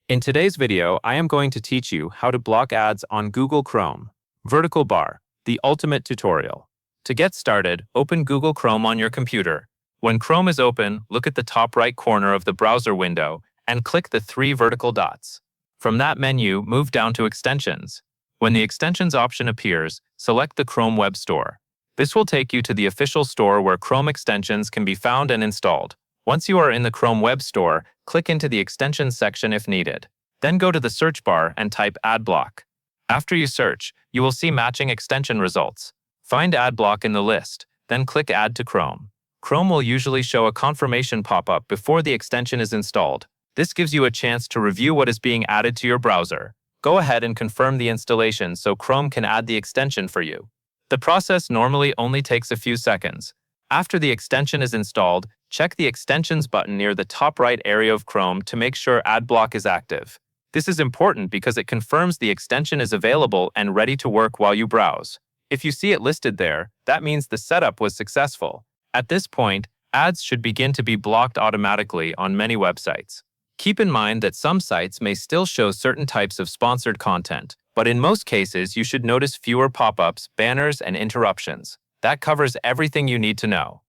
In today's video, I am going to teach you how to block ads on Google Chrome. Vertical bar, the ultimate tutorial. To get started, open Google Chrome on your computer. When Chrome is open, look at the top right corner of the browser window and click the three vertical dots. From that menu, move down to Extensions. When the Extensions option appears, select the Chrome Web Store. This will take you to the official store where Chrome extensions can be found and installed. Once you are in the Chrome Web Store, click into the Extensions section if needed. Then go to the search bar and type adblock. After you search, you will see matching extension results. Find adblock in the list, then click Add to Chrome. Chrome will usually show a confirmation pop-up before the extension is installed. This gives you a chance to review what is being added to your browser. Go ahead and confirm the installation so Chrome can add the extension for you. The process normally only takes a few seconds. After the extension is installed, check the Extensions button near the top right area of Chrome to make sure adblock is active. This is important because it confirms the extension is available and ready to work while you browse. If you see it listed there, that means the setup was successful. At this point, ads should begin to be blocked automatically on many websites. Keep in mind that some sites may still show certain types of sponsored content, but in most cases you should notice fewer pop-ups, banners, and interruptions. That covers everything you need to know.